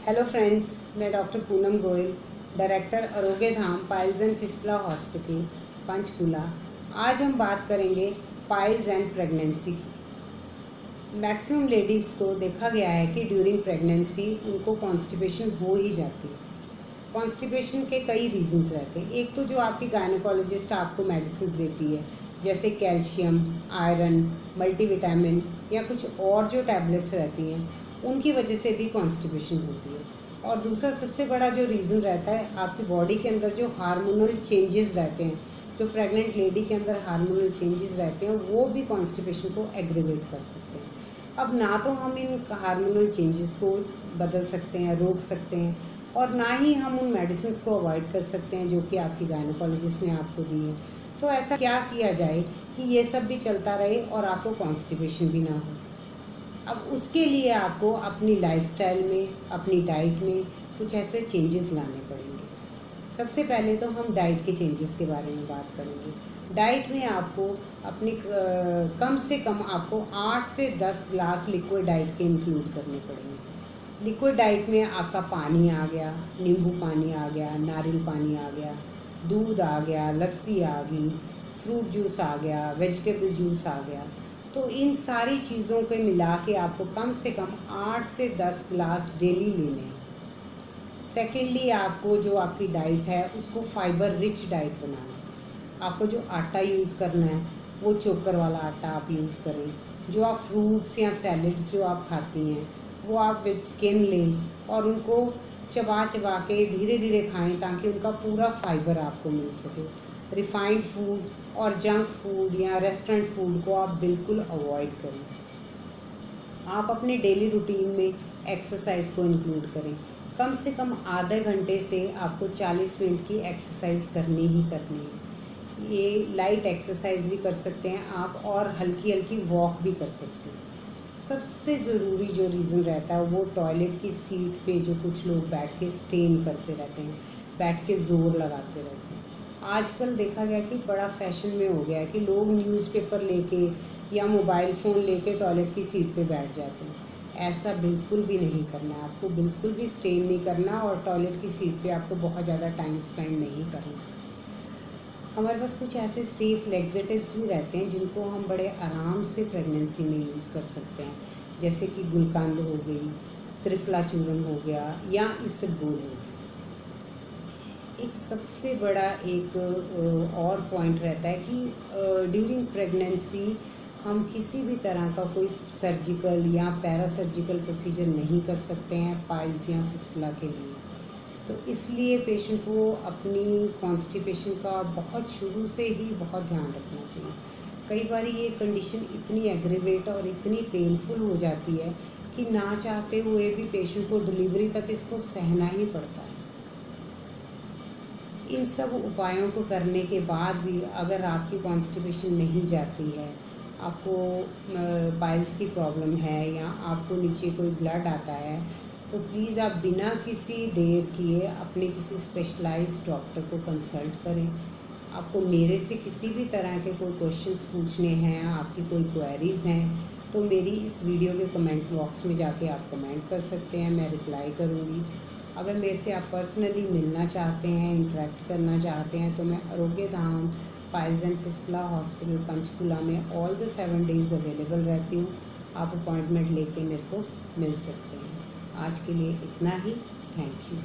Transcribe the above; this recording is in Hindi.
हेलो फ्रेंड्स, मैं doctor Poonam Goyal, director Arogya Dham piles and fistula hospital Panchkula. आज हम बात करेंगे पाइल्स एंड प्रेगनेंसी की। मैक्सिमम लेडीज़ को देखा गया है कि ड्यूरिंग प्रेगनेंसी उनको कॉन्स्टिपेशन हो ही जाती है। कॉन्स्टिपेशन के कई रीजंस रहते हैं। एक तो जो आपकी गायनोकोलॉजिस्ट आपको मेडिसिन देती है, जैसे कैल्शियम, आयरन, मल्टीविटामिन या कुछ और जो टैबलेट्स रहती हैं, उनकी वजह से भी कॉन्स्टिपेशन होती है। और दूसरा सबसे बड़ा जो रीज़न रहता है, आपकी बॉडी के अंदर जो हार्मोनल चेंजेस रहते हैं, जो प्रेग्नेंट लेडी के अंदर हार्मोनल चेंजेस रहते हैं, वो भी कॉन्स्टिपेशन को एग्रीवेट कर सकते हैं। अब ना तो हम इन हार्मोनल चेंजेस को बदल सकते हैं, रोक सकते हैं, और ना ही हम उन मेडिसिन को अवॉइड कर सकते हैं जो कि आपकी गायनोकोलॉजिस्ट ने आपको दी है। तो ऐसा क्या किया जाए कि ये सब भी चलता रहे और आपको कॉन्स्टिपेशन भी ना हो। अब उसके लिए आपको अपनी लाइफस्टाइल में, अपनी डाइट में कुछ ऐसे चेंजेस लाने पड़ेंगे। सबसे पहले तो हम डाइट के चेंजेस के बारे में बात करेंगे। डाइट में आपको अपनी कम से कम आपको 8 से 10 ग्लास लिक्विड डाइट के इंक्लूड करने पड़ेंगे। लिक्विड डाइट में आपका पानी आ गया, नींबू पानी आ गया, नारियल पानी आ गया, दूध आ गया, लस्सी आ गई, फ्रूट जूस आ गया, वेजिटेबल जूस आ गया। तो इन सारी चीज़ों को मिला के आपको कम से कम 8 से 10 ग्लास डेली लेने हैं। सेकेंडली, आपको जो आपकी डाइट है उसको फाइबर रिच डाइट बनाना है। आपको जो आटा यूज़ करना है वो चोकर वाला आटा आप यूज़ करें। जो आप फ्रूट्स या सैलड्स जो आप खाती हैं वो आप विद स्किन लें और उनको चबा चबा के धीरे धीरे खाएं, ताकि उनका पूरा फाइबर आपको मिल सके। रिफाइंड फूड और जंक फूड या रेस्टोरेंट फूड को आप बिल्कुल अवॉइड करें। आप अपने डेली रूटीन में एक्सरसाइज को इंक्लूड करें। कम से कम आधे घंटे से आपको 40 मिनट की एक्सरसाइज करनी ही करनी है। ये लाइट एक्सरसाइज भी कर सकते हैं आप, और हल्की हल्की वॉक भी कर सकते हैं। सबसे ज़रूरी जो रीज़न रहता है वो टॉयलेट की सीट पे जो कुछ लोग बैठ के स्टेन करते रहते हैं, बैठ के ज़ोर लगाते रहते हैं। आजकल देखा गया कि बड़ा फैशन में हो गया है कि लोग न्यूज़पेपर लेके या मोबाइल फ़ोन लेके टॉयलेट की सीट पे बैठ जाते हैं। ऐसा बिल्कुल भी नहीं करना है। आपको बिल्कुल भी स्टेन नहीं करना, और टॉयलेट की सीट पे आपको बहुत ज़्यादा टाइम स्पेंड नहीं करना। हमारे पास कुछ ऐसे सेफ लेक्सेटिव्स भी रहते हैं जिनको हम बड़े आराम से प्रेगनेंसी में यूज़ कर सकते हैं, जैसे कि गुलकंद हो गई, त्रिफला चूर्ण हो गया, या इसबगोल हो गया। एक सबसे बड़ा एक और पॉइंट रहता है कि ड्यूरिंग प्रेगनेंसी हम किसी भी तरह का कोई सर्जिकल या पैरासर्जिकल प्रोसीजर नहीं कर सकते हैं पाइल्स या फिस्टुला के लिए। तो इसलिए पेशेंट को अपनी कॉन्स्टिपेशन का बहुत शुरू से ही बहुत ध्यान रखना चाहिए। कई बार ये कंडीशन इतनी एग्रीवेट और इतनी पेनफुल हो जाती है कि ना चाहते हुए भी पेशेंट को डिलीवरी तक इसको सहना ही पड़ता है। इन सब उपायों को करने के बाद भी अगर आपकी कॉन्स्टिपेशन नहीं जाती है, आपको पाइल्स की प्रॉब्लम है, या आपको नीचे कोई ब्लड आता है, तो प्लीज़ आप बिना किसी देर किए अपने किसी स्पेशलाइज्ड डॉक्टर को कंसल्ट करें। आपको मेरे से किसी भी तरह के कोई क्वेश्चंस पूछने हैं, आपकी कोई क्वेरीज़ हैं, तो मेरी इस वीडियो के कमेंट बॉक्स में जाके आप कमेंट कर सकते हैं, मैं रिप्लाई करूँगी। अगर मेरे से आप पर्सनली मिलना चाहते हैं, इंटरेक्ट करना चाहते हैं, तो मैं Arogya Dham piles and fistula hospital Panchkula में ऑल द 7 डेज़ अवेलेबल रहती हूँ। आप अपॉइंटमेंट लेके मेरे को मिल सकते हैं। आज के लिए इतना ही। Thank you.